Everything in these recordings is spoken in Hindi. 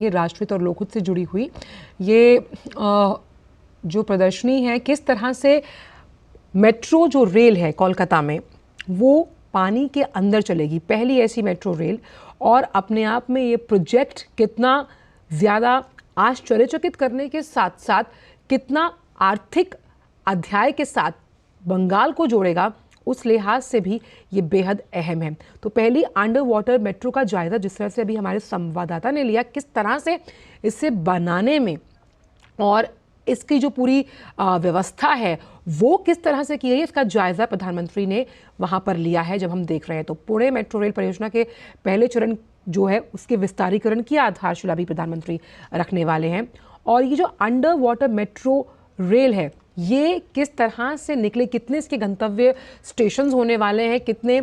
ये राष्ट्रहित और लोकहित से जुड़ी हुई ये जो प्रदर्शनी है, किस तरह से मेट्रो जो रेल है कोलकाता में वो पानी के अंदर चलेगी, पहली ऐसी मेट्रो रेल, और अपने आप में ये प्रोजेक्ट कितना ज़्यादा आश्चर्यचकित करने के साथ साथ कितना आर्थिक अध्याय के साथ बंगाल को जोड़ेगा, उस लिहाज से भी ये बेहद अहम है। तो पहली अंडर वाटर मेट्रो का जायजा जिस तरह से अभी हमारे संवाददाता ने लिया, किस तरह से इसे बनाने में और इसकी जो पूरी व्यवस्था है वो किस तरह से की गई, इसका जायजा प्रधानमंत्री ने वहां पर लिया है। जब हम देख रहे हैं तो पुणे मेट्रो रेल परियोजना के पहले चरण जो है उसके विस्तारीकरण की आधारशिला भी प्रधानमंत्री रखने वाले हैं। और ये जो अंडर वाटर मेट्रो रेल है ये किस तरह से निकले, कितने इसके गंतव्य स्टेशंस होने वाले हैं, कितने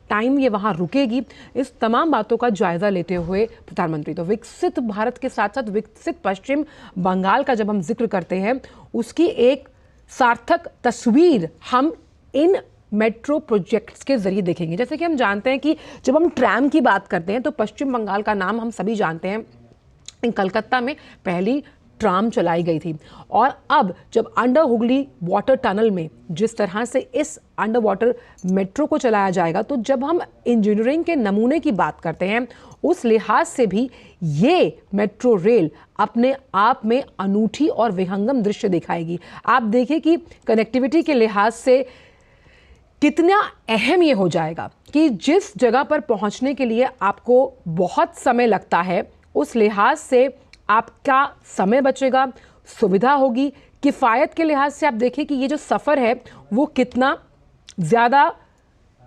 टाइम ये वहाँ रुकेगी, इस तमाम बातों का जायजा लेते हुए प्रधानमंत्री तो विकसित भारत के साथ साथ विकसित पश्चिम बंगाल का जब हम जिक्र करते हैं उसकी एक सार्थक तस्वीर हम इन मेट्रो प्रोजेक्ट्स के जरिए देखेंगे। जैसे कि हम जानते हैं कि जब हम ट्रैम की बात करते हैं तो पश्चिम बंगाल का नाम हम सभी जानते हैं। कलकत्ता में पहली ट्राम चलाई गई थी, और अब जब अंडर हुगली वाटर टनल में जिस तरह से इस अंडर वाटर मेट्रो को चलाया जाएगा, तो जब हम इंजीनियरिंग के नमूने की बात करते हैं उस लिहाज से भी ये मेट्रो रेल अपने आप में अनूठी और विहंगम दृश्य दिखाएगी। आप देखिए कि कनेक्टिविटी के लिहाज से कितना अहम ये हो जाएगा कि जिस जगह पर पहुंचने के लिए आपको बहुत समय लगता है उस लिहाज से आपका समय बचेगा, सुविधा होगी। किफ़ायत के लिहाज से आप देखिए कि ये जो सफ़र है वो कितना ज़्यादा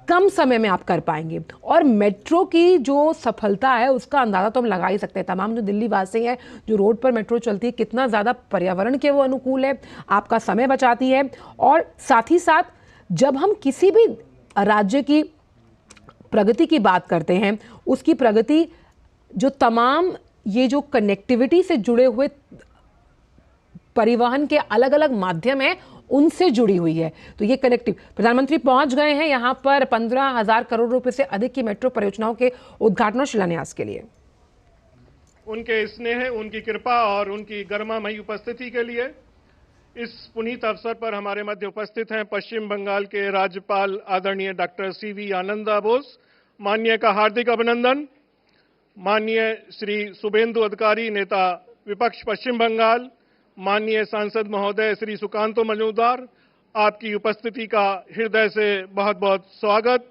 कम समय में आप कर पाएंगे, और मेट्रो की जो सफलता है उसका अंदाज़ा तो हम लगा ही सकते हैं। तमाम जो दिल्ली वासी हैं जो रोड पर मेट्रो चलती है कितना ज़्यादा पर्यावरण के वो अनुकूल है, आपका समय बचाती है। और साथ ही साथ जब हम किसी भी राज्य की प्रगति की बात करते हैं उसकी प्रगति जो तमाम ये जो कनेक्टिविटी से जुड़े हुए परिवहन के अलग अलग माध्यम हैं उनसे जुड़ी हुई है। तो ये कनेक्टिव प्रधानमंत्री पहुंच गए हैं यहां पर 15,000 करोड़ रुपए से अधिक की मेट्रो परियोजनाओं के उद्घाटन और शिलान्यास के लिए। उनके स्नेह, उनकी कृपा और उनकी गरिमामयी उपस्थिति के लिए इस पुनीत अवसर पर हमारे मध्य उपस्थित हैं पश्चिम बंगाल के राज्यपाल आदरणीय डॉक्टर सीवी आनंदा बोस। माननीय का हार्दिक अभिनंदन। माननीय श्री शुभेंदु अधिकारी, नेता विपक्ष पश्चिम बंगाल, माननीय सांसद महोदय श्री सुकांतो मजूमदार, आपकी उपस्थिति का हृदय से बहुत बहुत स्वागत।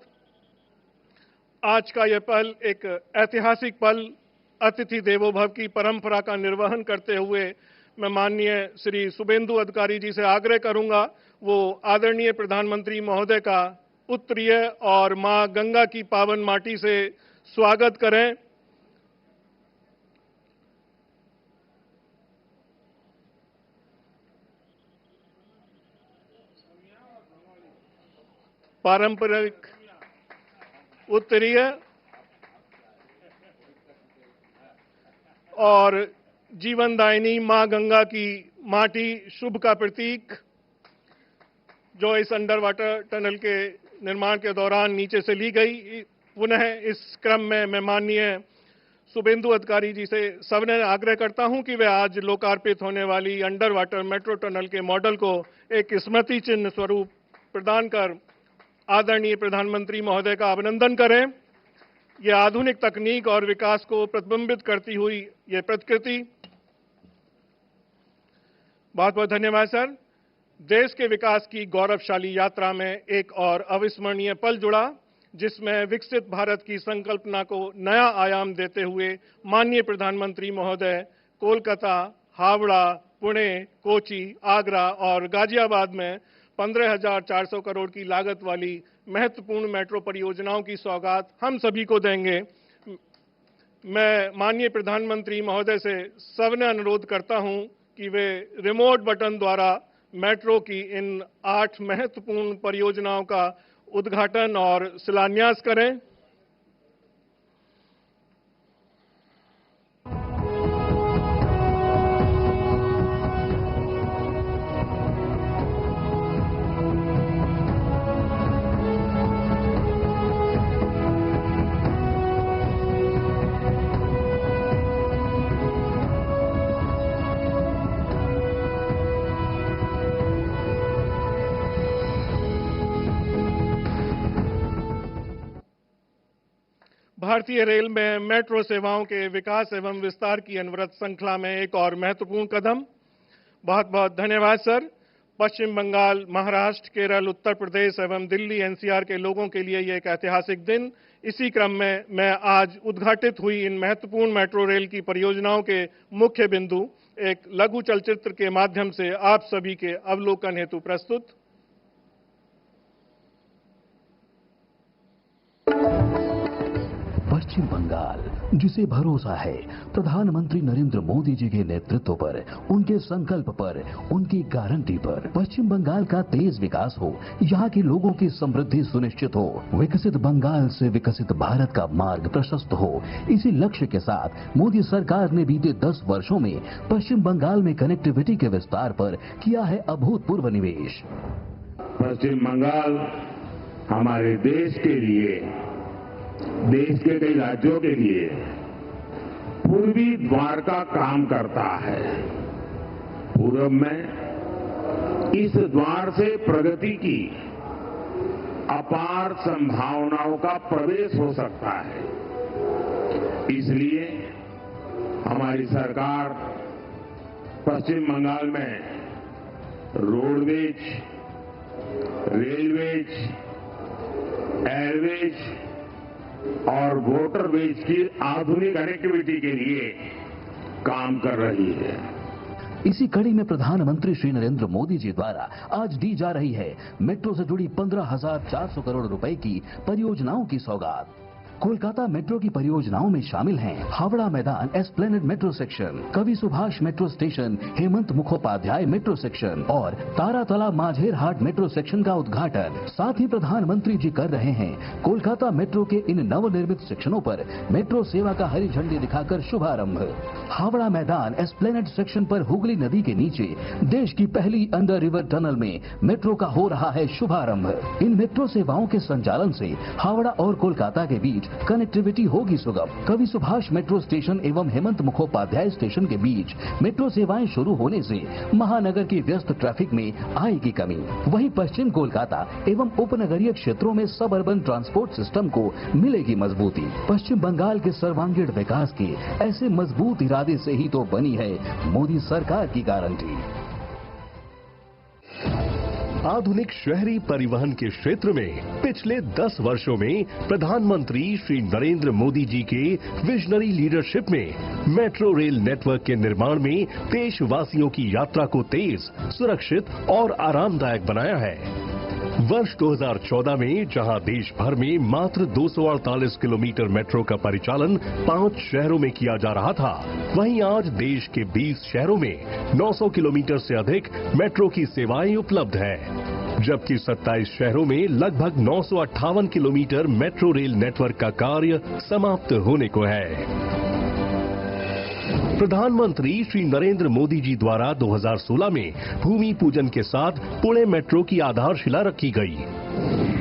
आज का यह पल एक ऐतिहासिक पल, अतिथि देवो भव की परंपरा का निर्वहन करते हुए मैं माननीय श्री शुभेंदु अधिकारी जी से आग्रह करूंगा वो आदरणीय प्रधानमंत्री महोदय का उत्तरीय और मां गंगा की पावन माटी से स्वागत करें। पारंपरिक उत्तरीय और जीवनदायिनी मां गंगा की माटी शुभ का प्रतीक, जो इस अंडर वाटर टनल के निर्माण के दौरान नीचे से ली गई। पुनः इस क्रम में मैं माननीय शुभेंदु अधिकारी जी से सविनय आग्रह करता हूं कि वे आज लोकार्पित होने वाली अंडर वाटर मेट्रो टनल के मॉडल को एक स्मृति चिन्ह स्वरूप प्रदान कर आदरणीय प्रधानमंत्री महोदय का अभिनंदन करें। यह आधुनिक तकनीक और विकास को प्रतिबिंबित करती हुई यह प्रतिकृति। बहुत बहुत धन्यवाद सर। देश के विकास की गौरवशाली यात्रा में एक और अविस्मरणीय पल जुड़ा, जिसमें विकसित भारत की संकल्पना को नया आयाम देते हुए माननीय प्रधानमंत्री महोदय कोलकाता, हावड़ा, पुणे, कोची, आगरा और गाजियाबाद में 15,400 करोड़ की लागत वाली महत्वपूर्ण मेट्रो परियोजनाओं की सौगात हम सभी को देंगे। मैं माननीय प्रधानमंत्री महोदय से सविनय अनुरोध करता हूं कि वे रिमोट बटन द्वारा मेट्रो की इन 8 महत्वपूर्ण परियोजनाओं का उद्घाटन और शिलान्यास करें। भारतीय रेल में मेट्रो सेवाओं के विकास एवं विस्तार की अनवरत श्रृंखला में एक और महत्वपूर्ण कदम। बहुत बहुत धन्यवाद सर। पश्चिम बंगाल, महाराष्ट्र, केरल, उत्तर प्रदेश एवं दिल्ली एनसीआर के लोगों के लिए ये एक ऐतिहासिक दिन। इसी क्रम में मैं आज उद्घाटित हुई इन महत्वपूर्ण मेट्रो रेल की परियोजनाओं के मुख्य बिंदु एक लघु चलचित्र के माध्यम से आप सभी के अवलोकन हेतु प्रस्तुत। पश्चिम बंगाल, जिसे भरोसा है प्रधानमंत्री नरेंद्र मोदी जी के नेतृत्व पर, उनके संकल्प पर, उनकी गारंटी पर। पश्चिम बंगाल का तेज विकास हो, यहाँ के लोगों की समृद्धि सुनिश्चित हो, विकसित बंगाल से विकसित भारत का मार्ग प्रशस्त हो। इसी लक्ष्य के साथ मोदी सरकार ने बीते 10 वर्षों में पश्चिम बंगाल में कनेक्टिविटी के विस्तार पर किया है अभूतपूर्व निवेश। पश्चिम बंगाल हमारे देश के लिए, देश के कई राज्यों के लिए पूर्वी द्वार का काम करता है। पूर्व में इस द्वार से प्रगति की अपार संभावनाओं का प्रवेश हो सकता है। इसलिए हमारी सरकार पश्चिम बंगाल में रोडवेज, रेलवेज, एयरवेज और वाटरवेज की आधुनिक कनेक्टिविटी के लिए काम कर रही है। इसी कड़ी में प्रधानमंत्री श्री नरेंद्र मोदी जी द्वारा आज दी जा रही है मेट्रो से जुड़ी 15,400 करोड़ रुपए की परियोजनाओं की सौगात। कोलकाता मेट्रो की परियोजनाओं में शामिल हैं हावड़ा मैदान एस्प्लेनेड मेट्रो सेक्शन, कवि Subhash metro station, Hemant Mukhopadhyay metro section और तारातला माझेर हाट मेट्रो सेक्शन का उद्घाटन। साथ ही प्रधानमंत्री जी कर रहे हैं कोलकाता मेट्रो के इन नवनिर्मित सेक्शनों पर मेट्रो सेवा का हरी झंडी दिखाकर शुभारंभ। हावड़ा मैदान एस्प्लेनेड सेक्शन पर हुगली नदी के नीचे देश की पहली अंडर रिवर टनल में मेट्रो का हो रहा है शुभारंभ। इन मेट्रो सेवाओं के संचालन से हावड़ा और कोलकाता के बीच कनेक्टिविटी होगी सुगम। कवि सुभाष मेट्रो स्टेशन एवं हेमंत मुखोपाध्याय स्टेशन के बीच मेट्रो सेवाएं शुरू होने से महानगर की व्यस्त ट्रैफिक में आएगी कमी। वहीं पश्चिम कोलकाता एवं उपनगरीय क्षेत्रों में सब अर्बन ट्रांसपोर्ट सिस्टम को मिलेगी मजबूती। पश्चिम बंगाल के सर्वांगीण विकास के ऐसे मजबूत इरादे से ही तो बनी है मोदी सरकार की गारंटी। आधुनिक शहरी परिवहन के क्षेत्र में पिछले 10 वर्षों में प्रधानमंत्री श्री नरेंद्र मोदी जी के विजनरी लीडरशिप में मेट्रो रेल नेटवर्क के निर्माण में देशवासियों की यात्रा को तेज, सुरक्षित और आरामदायक बनाया है। वर्ष 2014 में जहां देश भर में मात्र 248 किलोमीटर मेट्रो का परिचालन 5 शहरों में किया जा रहा था, वहीं आज देश के 20 शहरों में 900 किलोमीटर से अधिक मेट्रो की सेवाएं उपलब्ध है, जबकि 27 शहरों में लगभग 958 किलोमीटर मेट्रो रेल नेटवर्क का कार्य समाप्त होने को है। प्रधानमंत्री श्री नरेंद्र मोदी जी द्वारा 2016 में भूमि पूजन के साथ पुणे मेट्रो की आधारशिला रखी गई।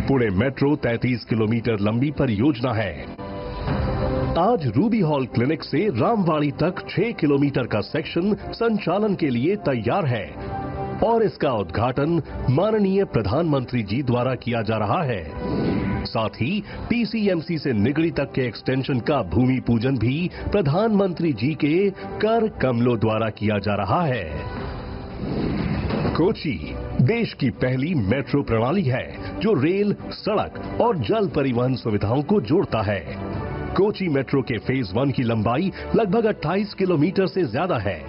पुणे मेट्रो 33 किलोमीटर लंबी परियोजना है। आज रूबी हॉल क्लिनिक से रामवाड़ी तक 6 किलोमीटर का सेक्शन संचालन के लिए तैयार है और इसका उद्घाटन माननीय प्रधानमंत्री जी द्वारा किया जा रहा है। साथ ही पीसीएमसी से निगड़ी तक के एक्सटेंशन का भूमि पूजन भी प्रधानमंत्री जी के कर कमलों द्वारा किया जा रहा है। कोची देश की पहली मेट्रो प्रणाली है जो रेल, सड़क और जल परिवहन सुविधाओं को जोड़ता है। कोची मेट्रो के फेज 1 की लंबाई लगभग 28 किलोमीटर से ज्यादा है।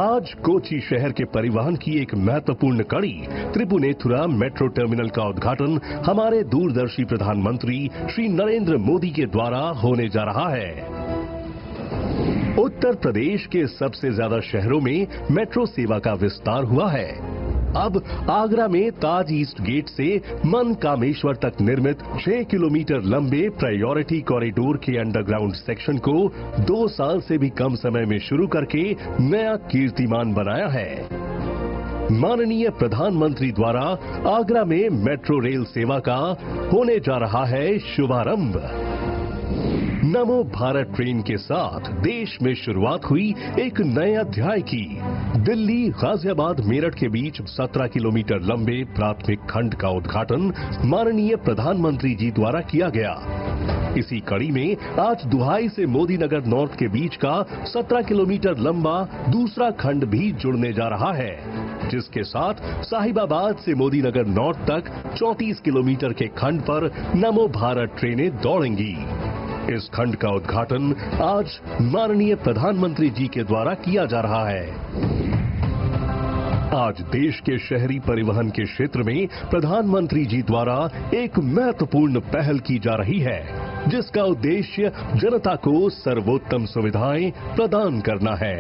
आज कोची शहर के परिवहन की एक महत्वपूर्ण कड़ी त्रिपुनेथुरा मेट्रो टर्मिनल का उद्घाटन हमारे दूरदर्शी प्रधानमंत्री श्री नरेंद्र मोदी के द्वारा होने जा रहा है। उत्तर प्रदेश के सबसे ज्यादा शहरों में मेट्रो सेवा का विस्तार हुआ है। अब आगरा में ताज ईस्ट गेट से मनकामेश्वर तक निर्मित 6 किलोमीटर लंबे प्रायोरिटी कॉरिडोर के अंडरग्राउंड सेक्शन को 2 साल से भी कम समय में शुरू करके नया कीर्तिमान बनाया है। माननीय प्रधानमंत्री द्वारा आगरा में मेट्रो रेल सेवा का होने जा रहा है शुभारंभ। नमो भारत ट्रेन के साथ देश में शुरुआत हुई एक नए अध्याय की। दिल्ली गाजियाबाद मेरठ के बीच 17 किलोमीटर लंबे प्राथमिक खंड का उद्घाटन माननीय प्रधानमंत्री जी द्वारा किया गया। इसी कड़ी में आज दुहाई से मोदी नगर नॉर्थ के बीच का 17 किलोमीटर लंबा दूसरा खंड भी जुड़ने जा रहा है, जिसके साथ साहिबाबाद से मोदी नगर नॉर्थ तक 34 किलोमीटर के खंड पर नमो भारत ट्रेनें दौड़ेंगी। इस खंड का उद्घाटन आज माननीय प्रधानमंत्री जी के द्वारा किया जा रहा है। आज देश के शहरी परिवहन के क्षेत्र में प्रधानमंत्री जी द्वारा एक महत्वपूर्ण पहल की जा रही है, जिसका उद्देश्य जनता को सर्वोत्तम सुविधाएं प्रदान करना है।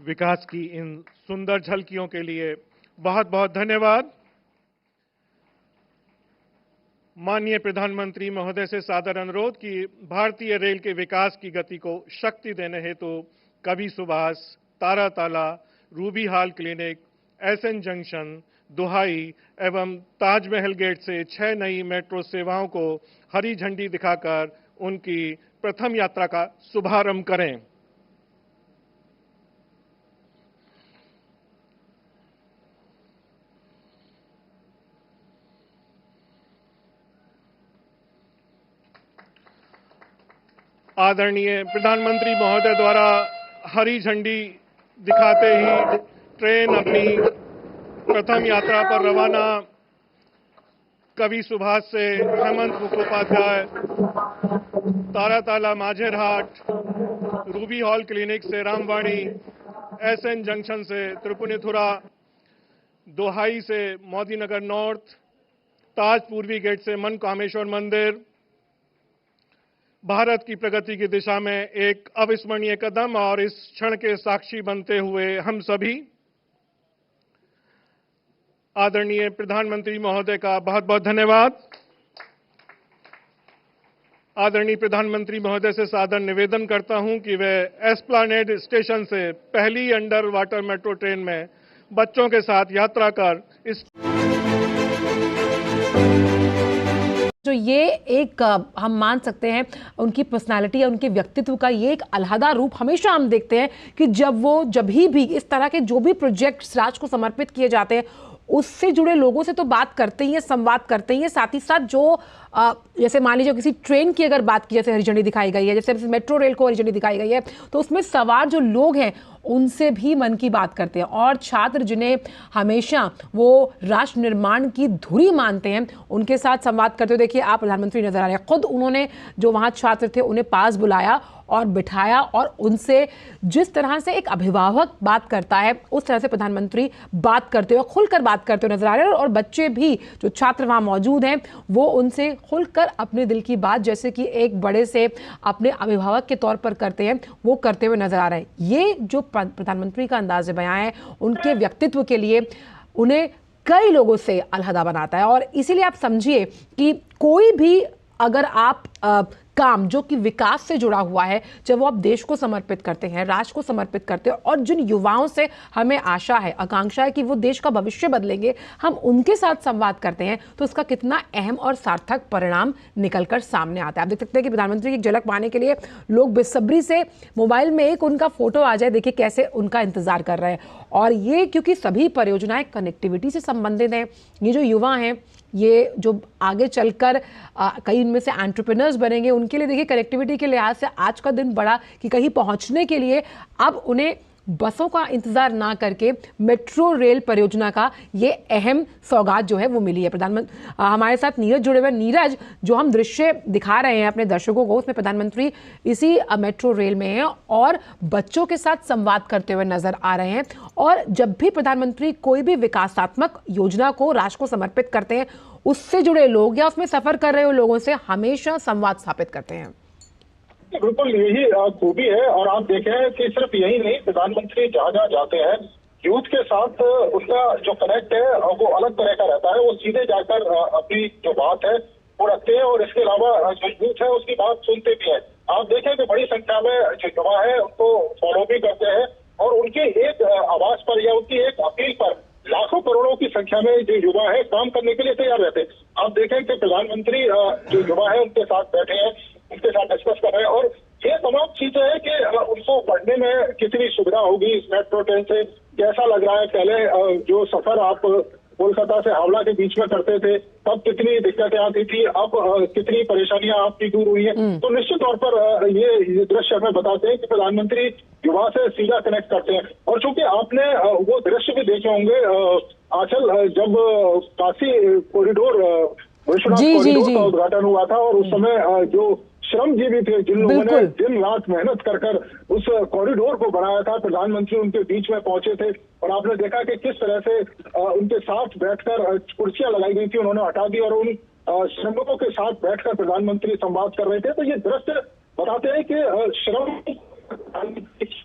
विकास की इन सुंदर झलकियों के लिए बहुत बहुत धन्यवाद। माननीय प्रधानमंत्री महोदय से सादर अनुरोध कि भारतीय रेल के विकास की गति को शक्ति देने हेतु Kavi Subhash, Taratala, Ruby hall clinic, SN junction, Duhai एवं ताजमहल गेट से 6 नई मेट्रो सेवाओं को हरी झंडी दिखाकर उनकी प्रथम यात्रा का शुभारंभ करें। आदरणीय प्रधानमंत्री महोदय द्वारा हरी झंडी दिखाते ही ट्रेन अपनी प्रथम यात्रा पर रवाना। कवि सुभाष से Hemant Mukhopadhyay, Taratala Majerhat, Ruby hall clinic से रामवाणी, एसएन जंक्शन से त्रिपुनिथुरा, दोहाई से मोदी नगर नॉर्थ, ताज पूर्वी गेट से मनकामेश्वर मंदिर। भारत की प्रगति की दिशा में एक अविस्मरणीय कदम और इस क्षण के साक्षी बनते हुए हम सभी आदरणीय प्रधानमंत्री महोदय का बहुत बहुत धन्यवाद। आदरणीय प्रधानमंत्री महोदय से सादर निवेदन करता हूं कि वे एस्प्लानेड स्टेशन से पहली अंडर वाटर मेट्रो ट्रेन में बच्चों के साथ यात्रा कर इस जो ये एक हम मान सकते हैं उनकी पर्सनालिटी या उनके व्यक्तित्व का ये एक अलहदा रूप हमेशा हम देखते हैं कि जब भी इस तरह के जो भी प्रोजेक्ट्स राष्ट्र को समर्पित किए जाते हैं उससे जुड़े लोगों से तो बात करते ही हैं, संवाद करते ही हैं, साथ ही साथ जो जैसे मान लीजिए किसी ट्रेन की अगर बात की जैसे हरी झंडी दिखाई गई है, जैसे मेट्रो रेल को हरी झंडी दिखाई गई है, तो उसमें सवार जो लोग हैं उनसे भी मन की बात करते हैं। और छात्र जिन्हें हमेशा वो राष्ट्र निर्माण की धुरी मानते हैं उनके साथ संवाद करते हुए देखिए आप प्रधानमंत्री नजर आ रहे हैं। खुद उन्होंने जो वहाँ छात्र थे उन्हें पास बुलाया और बिठाया और उनसे जिस तरह से एक अभिभावक बात करता है उस तरह से प्रधानमंत्री बात करते हुए खुलकर बात करते हुए नजर आ रहे हैं। और बच्चे भी जो छात्र वहाँ मौजूद हैं वो उनसे खुलकर अपने दिल की बात जैसे कि एक बड़े से अपने अभिभावक के तौर पर करते हैं वो करते हुए नजर आ रहे हैं। ये जो प्रधानमंत्री का अंदाज़े बयां है उनके व्यक्तित्व के लिए उन्हें कई लोगों से अलहदा बनाता है। और इसीलिए आप समझिए कि कोई भी अगर आप काम जो कि विकास से जुड़ा हुआ है जब वो आप देश को समर्पित करते हैं, राष्ट्र को समर्पित करते हैं और जिन युवाओं से हमें आशा है, आकांक्षा है कि वो देश का भविष्य बदलेंगे, हम उनके साथ संवाद करते हैं तो उसका कितना अहम और सार्थक परिणाम निकलकर सामने आता है। आप देख सकते हैं कि प्रधानमंत्री की एक झलक पाने के लिए लोग बेसब्री से मोबाइल में एक उनका फोटो आ जाए, देखिए कैसे उनका इंतजार कर रहे हैं। और ये क्योंकि सभी परियोजनाएं कनेक्टिविटी से संबंधित हैं। ये जो युवा हैं ये जो आगे चलकर कई इनमें से एंटरप्रेन्योर्स बनेंगे उनके लिए देखिए कनेक्टिविटी के लिहाज से आज का दिन बड़ा कि कहीं पहुंचने के लिए अब उन्हें बसों का इंतजार ना करके मेट्रो रेल परियोजना का ये अहम सौगात जो है वो मिली है। प्रधानमंत्री हमारे साथ नीरज जुड़े हुए। नीरज, जो हम दृश्य दिखा रहे हैं अपने दर्शकों को उसमें प्रधानमंत्री इसी मेट्रो रेल में हैं और बच्चों के साथ संवाद करते हुए नजर आ रहे हैं। और जब भी प्रधानमंत्री कोई भी विकासात्मक योजना को राष्ट्र को समर्पित करते हैं उससे जुड़े लोग या उसमें सफर कर रहे हो लोगों से हमेशा संवाद स्थापित करते हैं। बिल्कुल यही खूबी है। और आप देखें कि सिर्फ यही नहीं, प्रधानमंत्री जहाँ जहाँ जाते हैं यूथ के साथ उसका जो कनेक्ट है वो अलग तरह का रहता है। वो सीधे जाकर अपनी जो बात है वो रखते हैं और इसके अलावा जो यूथ है उसकी बात सुनते भी हैं। आप देखें कि बड़ी संख्या में जो युवा है उनको फॉलो भी करते हैं और उनके एक आवाज पर या उनकी एक अपील पर लाखों करोड़ों की संख्या में जो युवा है काम करने के लिए तैयार रहते हैं। आप देखें कि प्रधानमंत्री जो युवा है उनके साथ बैठे हैं, उनके साथ डिस्कस कर रहे हैं और ये तमाम चीजें हैं कि उनको पढ़ने में कितनी सुविधा होगी इस मेट्रो ट्रेन से, कैसा लग रहा है। पहले जो सफर आप कोलकाता से हावड़ा के बीच में करते थे तब कितनी दिक्कतें आती थी, अब कितनी परेशानियां आपकी दूर हुई हैं। तो निश्चित तौर पर ये दृश्य हमें बताते हैं कि प्रधानमंत्री युवा से सीधा कनेक्ट करते हैं। और चूंकि आपने वो दृश्य भी देखे होंगे आंचल, जब काशी कॉरिडोर विश्वनाथ कॉरिडोर का उद्घाटन हुआ था और उस समय जो श्रमजीवी थे, जिन लोगों ने दिन रात मेहनत कर उस कॉरिडोर को बनाया था, प्रधानमंत्री उनके बीच में पहुंचे थे और आपने देखा कि किस तरह से उनके साथ बैठकर कुर्सियां लगाई गई थी, उन्होंने हटा दी और उन श्रमिकों के साथ बैठकर प्रधानमंत्री संवाद कर रहे थे। तो ये दृश्य बताते हैं कि श्रम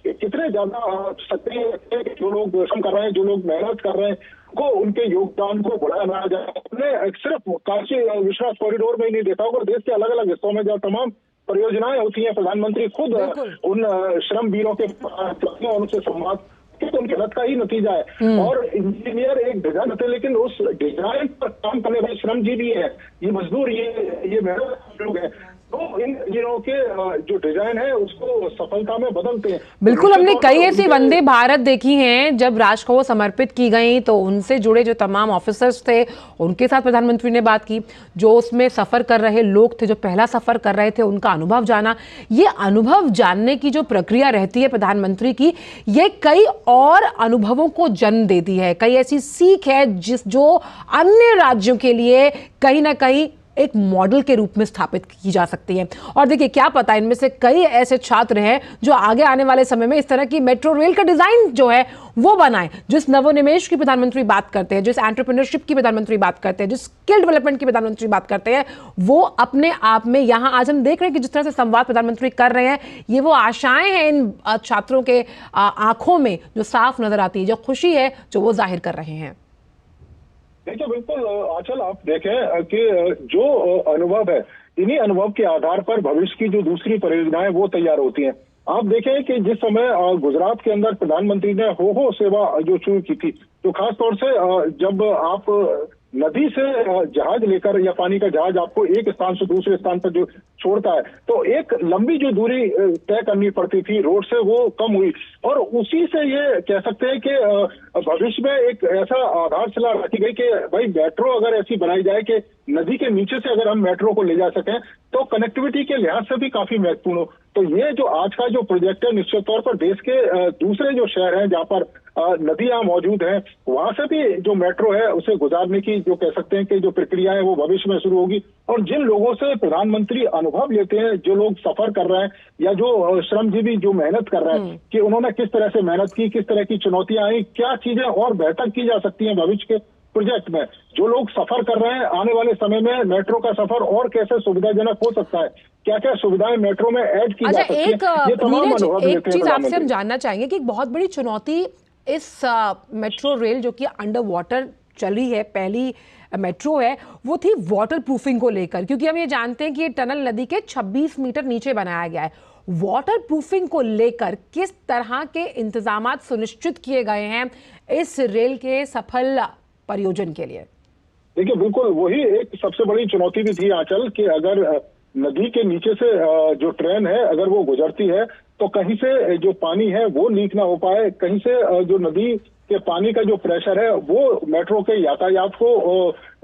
कितने ज्यादा सक्रिय है, जो लोग श्रम कर रहे हैं, जो लोग मेहनत कर रहे हैं, को उनके योगदान को बढ़ाया जाए। हमने सिर्फ काशी विश्वनाथ कॉरिडोर में ही नहीं देखा होगा, देश के अलग अलग हिस्सों में जहाँ तमाम परियोजनाएं होती हैं, प्रधानमंत्री खुद उन श्रम वीरों के उनसे संवाद, तो उनकी मेहनत का ही नतीजा है। और इंजीनियर एक डिजाइन होते हैं, लेकिन उस डिजाइन पर काम करने वाले श्रमजीवी है, ये मजदूर, ये मेहनत लोग हैं, तो इन इंजीनियरों के जो डिजाइन है उसको सफलता में बदलते हैं। बिल्कुल, हमने कई ऐसी वंदे भारत देखी हैं जब राष्ट्र को समर्पित की गई, तो उनसे जुड़े जो तमाम ऑफिसर्स थे उनके साथ प्रधानमंत्री ने बात की, जो उसमें सफर कर रहे लोग थे, जो पहला सफर कर रहे थे, उनका अनुभव जाना। ये अनुभव जानने की जो प्रक्रिया रहती है प्रधानमंत्री की, ये कई और अनुभवों को जन्म देती है, कई ऐसी सीख है जो अन्य राज्यों के लिए कहीं ना कहीं एक मॉडल के रूप में स्थापित की जा सकती है। और देखिए, क्या पता इनमें से कई ऐसे छात्र हैं जो आगे आने वाले समय में इस तरह की मेट्रो रेल का डिजाइन जो है वो बनाएं। जिस नवोन्मेष की प्रधानमंत्री बात करते हैं, जिस एंटरप्रेन्योरशिप की प्रधानमंत्री बात करते हैं, जिस स्किल डेवलपमेंट की प्रधानमंत्री बात करते हैं, वो अपने आप में यहां आज हम देख रहे हैं कि जिस तरह से संवाद प्रधानमंत्री कर रहे हैं, ये वो आशाएं हैं इन छात्रों के आंखों में जो साफ नजर आती है, जो खुशी है जो वो जाहिर कर रहे हैं। देखिए, बिल्कुल आंचल, आप देखें कि जो अनुभव है, इन्हीं अनुभव के आधार पर भविष्य की जो दूसरी परियोजनाएं वो तैयार होती हैं। आप देखें कि जिस समय गुजरात के अंदर प्रधानमंत्री ने हो सेवा जो शुरू की थी, तो खास तौर से जब आप नदी से जहाज लेकर या पानी का जहाज आपको एक स्थान से दूसरे स्थान पर जो छोड़ता है, तो एक लंबी जो दूरी तय करनी पड़ती थी रोड से, वो कम हुई। और उसी से ये कह सकते हैं कि भविष्य में एक ऐसा आधारशिला रखी गई कि भाई मेट्रो अगर ऐसी बनाई जाए कि नदी के नीचे से अगर हम मेट्रो को ले जा सकें तो कनेक्टिविटी के लिहाज से भी काफी महत्वपूर्ण हो। तो ये जो आज का जो प्रोजेक्ट है, निश्चित तौर पर देश के दूसरे जो शहर हैं जहाँ पर नदियां मौजूद हैं, वहां से भी जो मेट्रो है उसे गुजारने की जो कह सकते हैं कि जो प्रक्रिया है वो भविष्य में शुरू होगी। और जिन लोगों से प्रधानमंत्री अनुभव लेते हैं, जो लोग सफर कर रहे हैं या जो श्रमजीवी जो मेहनत कर रहे हैं, कि उन्होंने किस तरह से मेहनत की, किस तरह की चुनौतियां आई, क्या चीजें और बेहतर की जा सकती हैं भविष्य के प्रोजेक्ट में, जो लोग सफर कर रहे हैं, आने वाले समय में मेट्रो का सफर और कैसे सुविधाजनक हो सकता है, क्या क्या सुविधाएं मेट्रो में ऐड की जा सकती है, ये तमाम अनुभव लेते हैं। एक चीज आपसे हम जानना चाहेंगे कि एक बहुत बड़ी चुनौती इस मेट्रो रेल जो कि अंडर वाटर चली है, पहली मेट्रो है, वो थी वाटर प्रूफिंग को लेकर, क्योंकि हम ये जानते हैं कि ये टनल नदी के 26 मीटर नीचे बनाया गया है। वाटर प्रूफिंग को लेकर किस तरह के इंतजामात सुनिश्चित किए गए हैं इस रेल के सफल परियोजन के लिए? देखिए, बिल्कुल वही एक सबसे बड़ी चुनौती भी थी आंचल, कि अगर नदी के नीचे से जो ट्रेन है अगर वो गुजरती है तो कहीं से जो पानी है वो लीक ना हो पाए, कहीं से जो नदी के पानी का जो प्रेशर है वो मेट्रो के यातायात को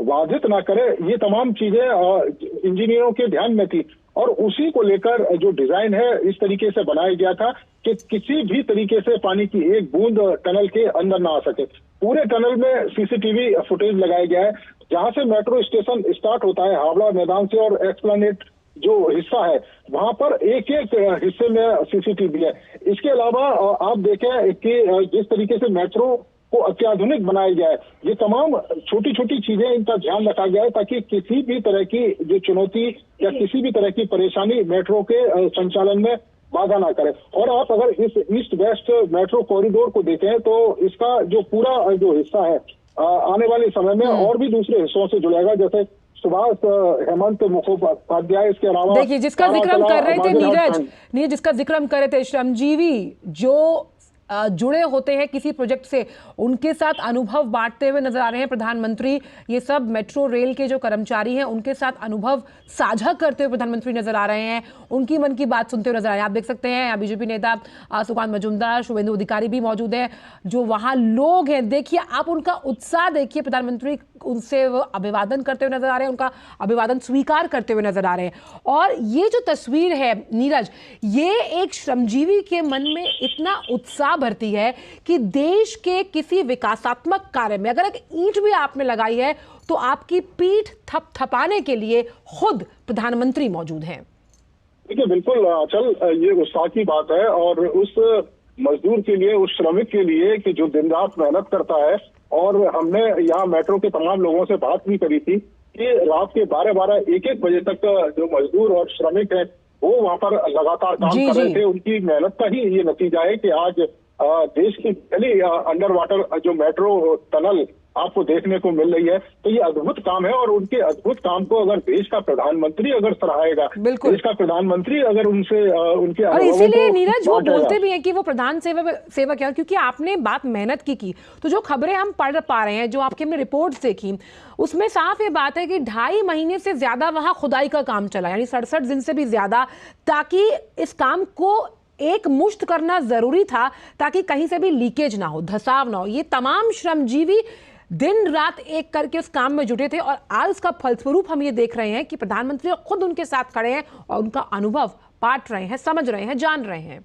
बाधित ना करे। ये तमाम चीजें इंजीनियरों के ध्यान में थी और उसी को लेकर जो डिजाइन है इस तरीके से बनाया गया था कि किसी भी तरीके से पानी की एक बूंद टनल के अंदर ना आ सके। पूरे टनल में सीसीटीवी फुटेज लगाया गया है, जहां से मेट्रो स्टेशन स्टार्ट होता है हावड़ा मैदान से और एक्सप्लेनेड जो हिस्सा है वहां पर एक एक हिस्से में सीसीटीवी है। इसके अलावा आप देखें कि जिस तरीके से मेट्रो को अत्याधुनिक बनाया गया है, ये तमाम छोटी छोटी चीजें इनका ध्यान रखा गया है ताकि किसी भी तरह की जो चुनौती या किसी भी तरह की परेशानी मेट्रो के संचालन में बाधा ना करे। और आप अगर इस ईस्ट वेस्ट मेट्रो कॉरिडोर को देखें तो इसका जो पूरा जो हिस्सा है आने वाले समय में और भी दूसरे हिस्सों से जुड़ेगा, जैसे सुभाष हेमंत मुखोपाध्याय, इसके अलावा देखिए जिसका जिक्र हम कर रहे थे नीरज, जिसका जिक्र हम कर रहे थे, श्रमजीवी जो जुड़े होते हैं किसी प्रोजेक्ट से, उनके साथ अनुभव बांटते हुए नजर आ रहे हैं प्रधानमंत्री। ये सब मेट्रो रेल के जो कर्मचारी हैं उनके साथ अनुभव साझा करते हुए प्रधानमंत्री नजर आ रहे हैं, उनकी मन की बात सुनते हुए नजर आ रहे हैं। आप देख सकते हैं बीजेपी नेता सुकांत मजूमदार, शुभेंदु अधिकारी भी मौजूद है, जो वहां लोग हैं। देखिए आप उनका उत्साह देखिए, प्रधानमंत्री उनसे अभिवादन करते हुए नजर आ रहे हैं, उनका अभिवादन स्वीकार करते हुए नजर आ रहे हैं। और ये जो तस्वीर है नीरज, ये एक श्रमजीवी के मन में इतना उत्साह भरती है कि देश के किसी विकासात्मक कार्य में अगर एक ईंट भी आपने लगाई है तो आपकी पीठ थपथपाने के लिए खुद प्रधानमंत्री मौजूद हैं। देखिए बिल्कुल चल, ये उत्साह की बात है, और उस मजदूर के लिए, उस श्रमिक के लिए कि जो दिन रात मेहनत करता है। और हमने यहाँ मेट्रो के तमाम लोगों से बात भी करी थी कि रात के 12-12, 1-1 बजे तक जो मजदूर और श्रमिक हैं वो वहां पर लगातार काम कर रहे थे। उनकी मेहनत का ही ये नतीजा है कि आज देश की पहली अंडर वाटर जो मेट्रो टनल आपको देखने को मिल रही है। तो ये अद्भुत काम है, और उनके अद्भुत काम को अगर देश का प्रधानमंत्री अगर सराहेगा, देश का प्रधानमंत्री अगर उनसे उनके, और इसीलिए नीरज वो बोलते भी हैं कि वो प्रधान सेवक है, क्योंकि आपने बात मेहनत की। तो जो खबरें हम पढ़ पा रहे हैं, जो आपकी हमने रिपोर्ट देखी, उसमें साफ ये बात है कि 2.5 महीने से ज्यादा वहां खुदाई का काम चला, यानी 67 दिन से भी ज्यादा, ताकि इस काम को एक मुश्त करना जरूरी था, ताकि कहीं से भी लीकेज ना हो, धसाव ना हो। ये तमाम श्रमजीवी दिन रात एक करके उस काम में जुटे थे, और आज उसका फलस्वरूप हम ये देख रहे हैं कि प्रधानमंत्री खुद उनके साथ खड़े हैं और उनका अनुभव बांट रहे हैं, समझ रहे हैं, जान रहे हैं।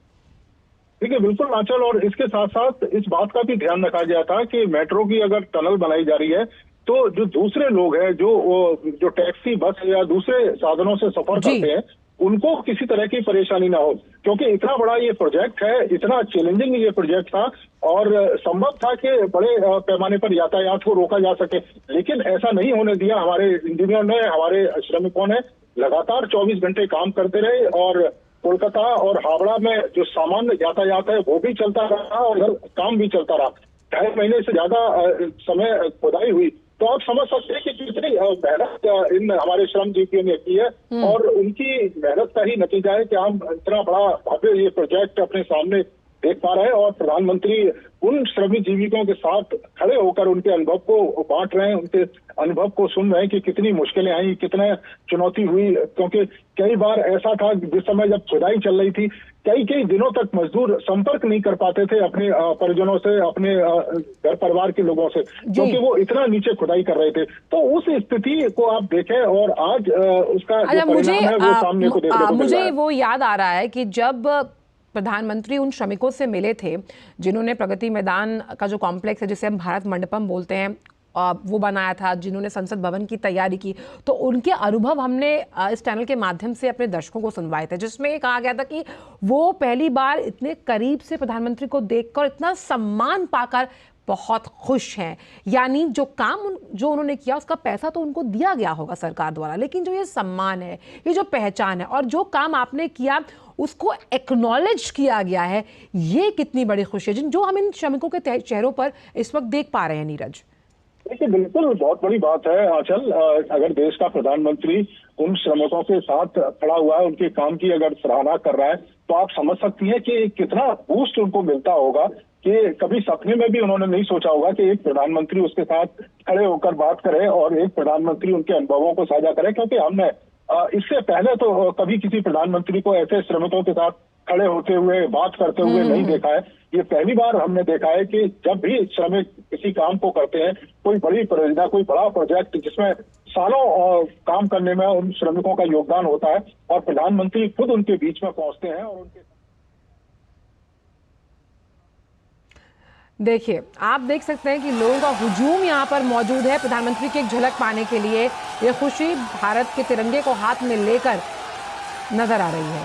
ठीक है, बिल्कुल आंचल, और इसके साथ साथ इस बात का भी ध्यान रखा गया था कि मेट्रो की अगर टनल बनाई जा रही है तो जो दूसरे लोग हैं, जो टैक्सी, बस या दूसरे साधनों से सफर करते हैं, उनको किसी तरह की परेशानी ना हो, क्योंकि इतना बड़ा ये प्रोजेक्ट है, इतना चैलेंजिंग ये प्रोजेक्ट था, और संभव था कि बड़े पैमाने पर यातायात को रोका जा सके, लेकिन ऐसा नहीं होने दिया। हमारे इंजीनियर ने, हमारे श्रमिकों ने लगातार 24 घंटे काम करते रहे, और कोलकाता और हावड़ा में जो सामान्य यातायात है वो भी चलता रहा, और काम भी चलता रहा। 2.5 महीने से ज्यादा समय खुदाई हुई, तो आप समझ सकते हैं कि कितनी मेहनत इन हमारे श्रमजीवियों ने की है, और उनकी मेहनत का ही नतीजा है कि हम इतना बड़ा भव्य ये प्रोजेक्ट अपने सामने देख पा रहे हैं, और प्रधानमंत्री उन श्रमजीवियों के साथ खड़े होकर उनके अनुभव को बांट रहे हैं, उनके अनुभव को सुन रहे हैं कि कितनी मुश्किलें आई, कितने चुनौती हुई। क्योंकि कई बार ऐसा था जिस समय जब खुदाई चल रही थी, कई दिनों तक मजदूर संपर्क नहीं कर पाते थे अपने परिजनों से, अपने घर परिवार के लोगों से, क्योंकि वो इतना नीचे खुदाई कर रहे थे। तो उस स्थिति को आप देखें, और आज उसका जो परिणाम है वो सामने को देखने को मिल रहा है। मुझे वो याद आ रहा है कि जब प्रधानमंत्री उन श्रमिकों से मिले थे जिन्होंने प्रगति मैदान का जो कॉम्प्लेक्स है, जिसे हम भारत मंडपम बोलते हैं, वो बनाया था, जिन्होंने संसद भवन की तैयारी की, तो उनके अनुभव हमने इस चैनल के माध्यम से अपने दर्शकों को सुनवाए थे, जिसमें कहा गया था कि वो पहली बार इतने करीब से प्रधानमंत्री को देखकर, इतना सम्मान पाकर बहुत खुश हैं। यानी जो काम जो उन्होंने किया उसका पैसा तो उनको दिया गया होगा सरकार द्वारा, लेकिन जो ये सम्मान है, ये जो पहचान है, और जो काम आपने किया उसको एक्नॉलेज किया गया है, ये कितनी बड़ी खुशी है जो हम इन श्रमिकों के चेहरों पर इस वक्त देख पा रहे हैं। नीरज, देखिए बिल्कुल बहुत बड़ी बात है आंचल, अगर देश का प्रधानमंत्री उन श्रमिकों के साथ खड़ा हुआ है, उनके काम की अगर सराहना कर रहा है, तो आप समझ सकती हैं कि कितना बूस्ट उनको मिलता होगा, कि कभी सपने में भी उन्होंने नहीं सोचा होगा कि एक प्रधानमंत्री उसके साथ खड़े होकर बात करे, और एक प्रधानमंत्री उनके अनुभवों को साझा करे। क्योंकि हमने इससे पहले तो कभी किसी प्रधानमंत्री को ऐसे श्रमिकों के साथ खड़े होते हुए, बात करते हुए नहीं देखा है। ये पहली बार हमने देखा है कि जब भी श्रमिक किसी काम को करते हैं, कोई बड़ी परियोजना, कोई बड़ा प्रोजेक्ट जिसमें सालों काम करने में उन श्रमिकों का योगदान होता है, और प्रधानमंत्री खुद उनके बीच में पहुंचते हैं और उनके। देखिए, आप देख सकते हैं कि लोगों का हुजूम यहाँ पर मौजूद है प्रधानमंत्री की एक झलक पाने के लिए। ये खुशी भारत के तिरंगे को हाथ में लेकर नजर आ रही है।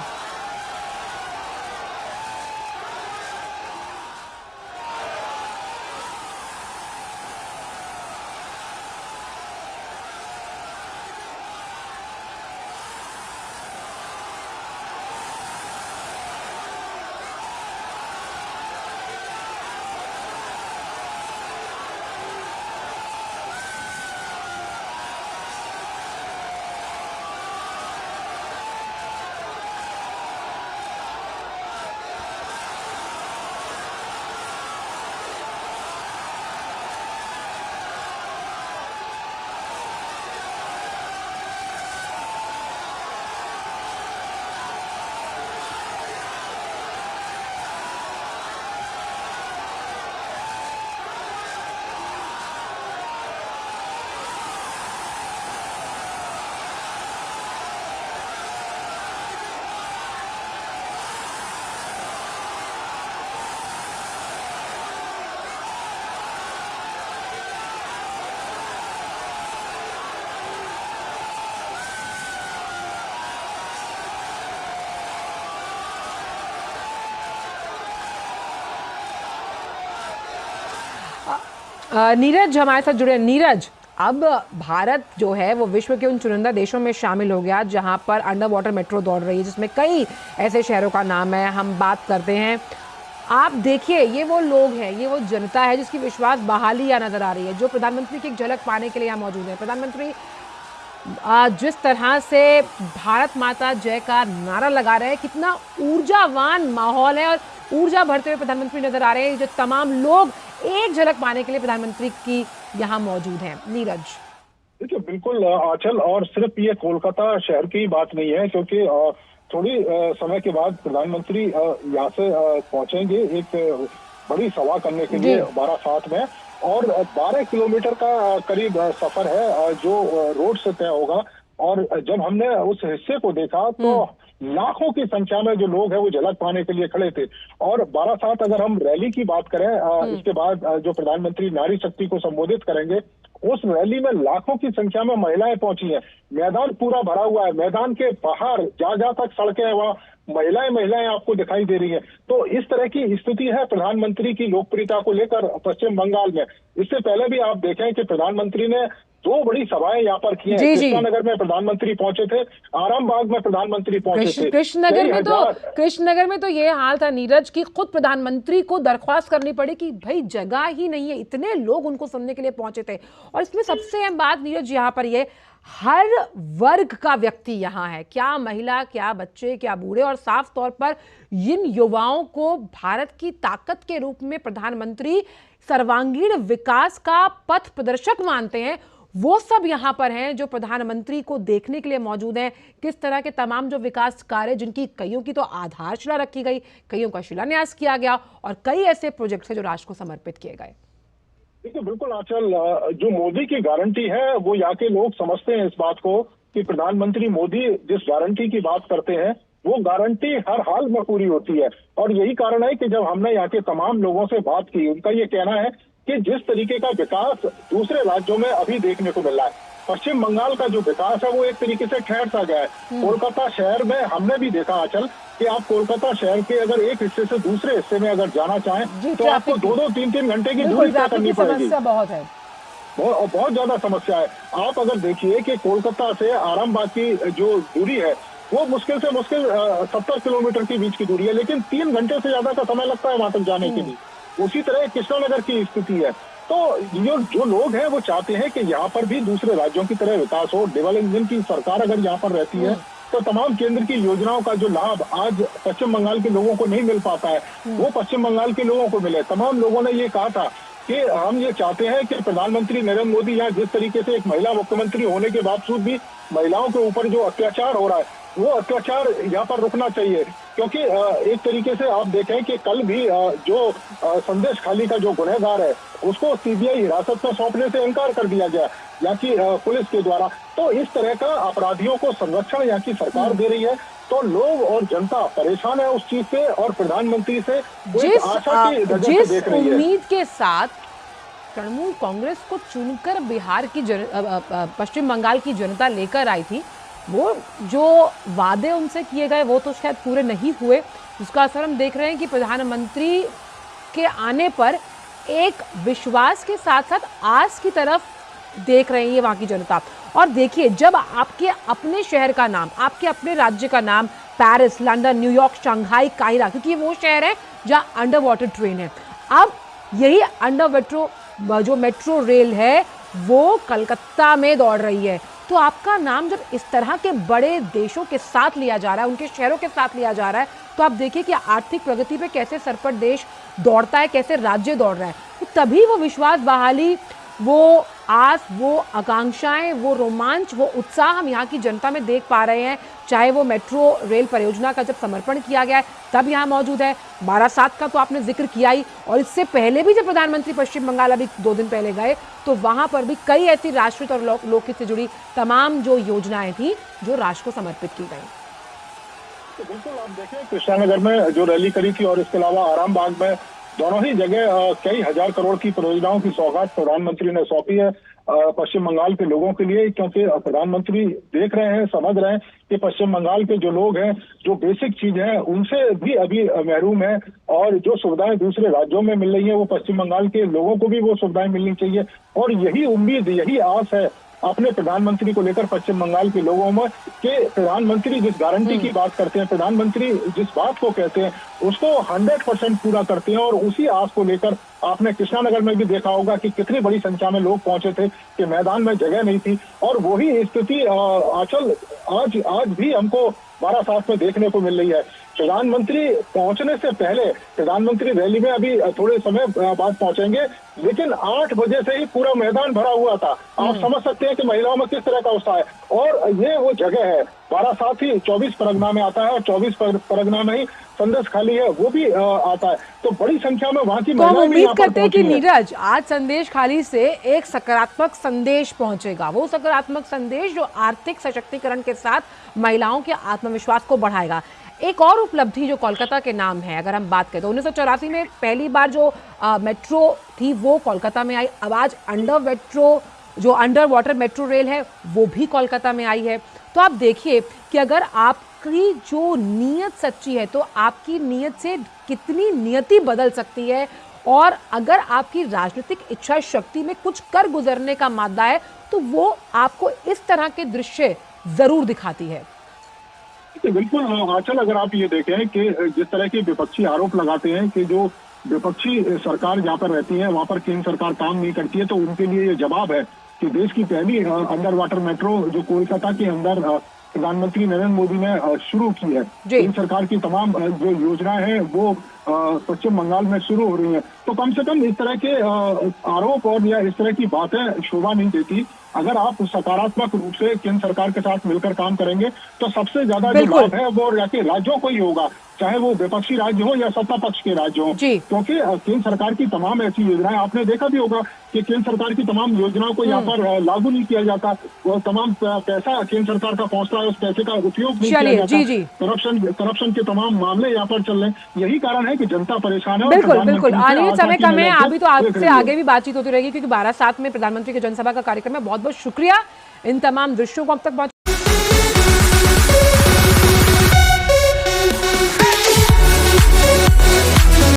नीरज हमारे साथ जुड़े। नीरज, अब भारत जो है वो विश्व के उन चुनिंदा देशों में शामिल हो गया जहां पर अंडर वाटर मेट्रो दौड़ रही है, जिसमें कई ऐसे शहरों का नाम है, हम बात करते हैं। आप देखिए, ये वो लोग हैं, ये वो जनता है जिसकी विश्वास बहाली यहाँ नजर आ रही है, जो प्रधानमंत्री की एक झलक पाने के लिए यहाँ मौजूद है। प्रधानमंत्री जिस तरह से भारत माता जय का नारा लगा रहे हैं, कितना ऊर्जावान माहौल है और ऊर्जा भरते हुए प्रधानमंत्री नजर आ रहे हैं। जो तमाम लोग एक झलक पाने के लिए प्रधानमंत्री की यहाँ मौजूद हैं। नीरज, देखिए बिल्कुल आंचल, और सिर्फ ये कोलकाता शहर की बात नहीं है, क्योंकि थोड़ी समय के बाद प्रधानमंत्री यहाँ से पहुंचेंगे एक बड़ी सभा करने के लिए बारासात में, और 12 किलोमीटर का करीब सफर है जो रोड से तय होगा। और जब हमने उस हिस्से को देखा तो लाखों की संख्या में जो लोग हैं वो झलक पाने के लिए खड़े थे। और बारासात, अगर हम रैली की बात करें, इसके बाद जो प्रधानमंत्री नारी शक्ति को संबोधित करेंगे, उस रैली में लाखों की संख्या में महिलाएं पहुंची हैं। मैदान पूरा भरा हुआ है, मैदान के बाहर जहां तक सड़कें हैं वहां महिलाएं आपको दिखाई दे रही है। तो इस तरह की स्थिति है प्रधानमंत्री की लोकप्रियता को लेकर पश्चिम बंगाल में। इससे पहले भी आप देखें कि प्रधानमंत्री ने 2 बड़ी सभाएं यहाँ पर की हैं। कृष्णानगर में प्रधानमंत्री पहुंचे थे, आरामबाग में प्रधानमंत्री पहुंचे थे। कृष्णनगर में तो ये हाल था नीरज की खुद प्रधानमंत्री को दरख्वास्त करनी पड़ी कि भाई जगह ही नहीं है, इतने लोग उनको सुनने के लिए पहुंचे थे। और इसमें सबसे अहम बात नीरज यहाँ पर ये, हर वर्ग का व्यक्ति यहाँ है, क्या महिला, क्या बच्चे, क्या बूढ़े, और साफ तौर पर इन युवाओं को भारत की ताकत के रूप में प्रधानमंत्री सर्वांगीण विकास का पथ प्रदर्शक मानते हैं। वो सब यहाँ पर हैं जो प्रधानमंत्री को देखने के लिए मौजूद हैं। किस तरह के तमाम जो विकास कार्य, जिनकी कईयों की तो आधारशिला रखी गई, कईयों का शिलान्यास किया गया, और कई ऐसे प्रोजेक्ट्स हैं जो राष्ट्र को समर्पित किए गए। देखिए बिल्कुल आंचल, जो मोदी की गारंटी है वो यहाँ के लोग समझते हैं इस बात को कि प्रधानमंत्री मोदी जिस गारंटी की बात करते हैं वो गारंटी हर हाल में पूरी होती है। और यही कारण है कि जब हमने यहाँ के तमाम लोगों से बात की, उनका ये कहना है कि जिस तरीके का विकास दूसरे राज्यों में अभी देखने को मिल रहा है, पश्चिम बंगाल का जो विकास है वो एक तरीके से ठहर सा गया है। कोलकाता शहर में हमने भी देखा आंचल कि आप कोलकाता शहर के अगर एक हिस्से से दूसरे हिस्से में अगर जाना चाहें तो आपको 2-2, 3-3 घंटे की दूरी तय करनी पड़ेगी। बहुत है, बहुत ज्यादा समस्या है। आप अगर देखिए कि कोलकाता से आरामबाग की जो दूरी है वो मुश्किल से मुश्किल 70 किलोमीटर के बीच की दूरी है, लेकिन 3 घंटे से ज्यादा का समय लगता है वहां तक जाने के लिए। उसी तरह कृष्णानगर की स्थिति है। तो जो लोग हैं वो चाहते हैं कि यहाँ पर भी दूसरे राज्यों की तरह विकास हो। डेवलपमेंट की सरकार अगर यहाँ पर रहती है तो तमाम केंद्र की योजनाओं का जो लाभ आज पश्चिम बंगाल के लोगों को नहीं मिल पाता है वो पश्चिम बंगाल के लोगों को मिले। तमाम लोगों ने ये कहा था कि हम ये चाहते हैं कि प्रधानमंत्री नरेंद्र मोदी यहाँ जिस तरीके से एक महिला मुख्यमंत्री होने के बावजूद भी महिलाओं के ऊपर जो अत्याचार हो रहा है वो अत्याचार यहाँ पर रुकना चाहिए। क्योंकि एक तरीके से आप देखें कि कल भी जो संदेश खाली का जो गुनहगार है उसको सीबीआई हिरासत में सौंपने से इनकार कर दिया गया यहाँ की पुलिस के द्वारा। तो इस तरह का अपराधियों को संरक्षण यहाँ की सरकार दे रही है। तो लोग और जनता परेशान है उस चीज से, और प्रधानमंत्री से जिस उम्मीद के साथ तृणमूल कांग्रेस को चुनकर बिहार की पश्चिम बंगाल की जनता लेकर आई थी, वो जो वादे उनसे किए गए वो तो शायद पूरे नहीं हुए। उसका असर हम देख रहे हैं कि प्रधानमंत्री के आने पर एक विश्वास के साथ साथ आस की तरफ देख रही है वहाँ की जनता। और देखिए, जब आपके अपने शहर का नाम, आपके अपने राज्य का नाम Paris, London, New York, Shanghai, Cairo, क्योंकि वो शहर है जहाँ अंडर वाटर ट्रेन है, अब यही अंडर वाटर जो मेट्रो रेल है वो कलकत्ता में दौड़ रही है। तो आपका नाम जब इस तरह के बड़े देशों के साथ लिया जा रहा है, उनके शहरों के साथ लिया जा रहा है, तो आप देखिए कि आर्थिक प्रगति पे कैसे सरपट देश दौड़ता है, कैसे राज्य दौड़ रहा है। तो तभी वो विश्वास बहाली, वो आस, वो आकांक्षाएं, वो रोमांच, वो उत्साह हम यहाँ की जनता में देख पा रहे हैं। चाहे वो मेट्रो रेल परियोजना का जब समर्पण किया गया है तब यहाँ मौजूद है, बारासात का तो आपने जिक्र किया ही, और इससे पहले भी जब प्रधानमंत्री पश्चिम बंगाल अभी 2 दिन पहले गए तो वहाँ पर भी कई ऐसी राष्ट्रीय और लोकहित से जुड़ी तमाम जो योजनाएं थी जो राष्ट्र को समर्पित की गई। तो बिल्कुल आप देखें कृष्णानगर में जो रैली करी थी और इसके अलावा आरामबाग में, दोनों ही जगह कई हजार करोड़ की परियोजनाओं की सौगात प्रधानमंत्री ने सौंपी है। पश्चिम बंगाल के लोगों के लिए, क्योंकि प्रधानमंत्री देख रहे हैं, समझ रहे हैं कि पश्चिम बंगाल के जो लोग हैं, जो बेसिक चीज है उनसे भी अभी महरूम है, और जो सुविधाएं दूसरे राज्यों में मिल रही है वो पश्चिम बंगाल के लोगों को भी वो सुविधाएं मिलनी चाहिए। और यही उम्मीद, यही आस है अपने प्रधानमंत्री को लेकर पश्चिम बंगाल के लोगों में, कि प्रधानमंत्री जिस गारंटी की बात करते हैं, प्रधानमंत्री जिस बात को कहते हैं उसको 100% पूरा करते हैं। और उसी आस को लेकर आपने कृष्णानगर में भी देखा होगा कि कितनी बड़ी संख्या में लोग पहुंचे थे, कि मैदान में जगह नहीं थी। और वही स्थिति आंचल आज भी हमको बारासात में देखने को मिल रही है। प्रधानमंत्री पहुंचने से पहले, प्रधानमंत्री रैली में अभी थोड़े समय बाद पहुंचेंगे, लेकिन 8 बजे से ही पूरा मैदान भरा हुआ था। आप समझ सकते हैं कि महिलाओं में किस तरह का उत्साह है। और ये वो जगह है, बारासात ही 24 परगना में आता है, और 24 परगना में ही संदेश खाली है वो भी आता है। तो बड़ी संख्या में वहां की तो हम महिलाएं भी उम्मीद यहाँ पर करते हैं कि पहुंची हैं। नीरज, आज संदेश खाली से एक सकारात्मक संदेश पहुंचेगा, वो सकारात्मक संदेश जो आर्थिक सशक्तिकरण के साथ महिलाओं के आत्मविश्वास को बढ़ाएगा। एक और उपलब्धि जो कोलकाता के नाम है, अगर हम बात करें तो 1984 में पहली बार जो मेट्रो थी वो कोलकाता में आई। अब आज अंडर वाटर मेट्रो रेल है वो भी कोलकाता में आई है। तो आप देखिए कि अगर आपकी जो नीयत सच्ची है तो आपकी नीयत से कितनी नियति बदल सकती है, और अगर आपकी राजनीतिक इच्छा शक्ति में कुछ कर गुजरने का मादा है तो वो आपको इस तरह के दृश्य जरूर दिखाती है। बिल्कुल आंचल, अगर आप ये देखें कि जिस तरह के विपक्षी आरोप लगाते हैं कि जो विपक्षी सरकार जहाँ पर रहती है वहां पर केंद्र सरकार काम नहीं करती है, तो उनके लिए ये जवाब है कि देश की पहली अंडर वाटर मेट्रो जो कोलकाता के अंदर प्रधानमंत्री नरेंद्र मोदी ने शुरू की है। केंद्र सरकार की तमाम जो योजनाएं हैं वो पश्चिम बंगाल में शुरू हो रही हैं। तो कम से कम इस तरह के आरोप और या इस तरह की बातें शोभा नहीं देती। अगर आप सकारात्मक रूप से केंद्र सरकार के साथ मिलकर काम करेंगे तो सबसे ज्यादा जो लाभ है वो राज्यों को ही होगा, चाहे वो विपक्षी राज्य हो या सत्ता पक्ष के राज्य हो। क्योंकि केंद्र सरकार की तमाम ऐसी योजनाएं, आपने देखा भी होगा कि केंद्र सरकार की तमाम योजनाओं को यहाँ पर लागू नहीं किया जाता, वो तमाम पैसा केंद्र सरकार का पहुंचता है, उस पैसे का उपयोग नहीं किया जाता। करप्शन के तमाम मामले यहाँ पर चल रहे हैं। यही कारण है कि जनता परेशान है। बिल्कुल आने समय कम है, अभी तो आपसे आगे भी बातचीत होती रहेगी, क्योंकि बारासात में प्रधानमंत्री के जनसभा का कार्यक्रम है। बहुत बहुत शुक्रिया इन तमाम दृश्यों को अब तक पहुंचा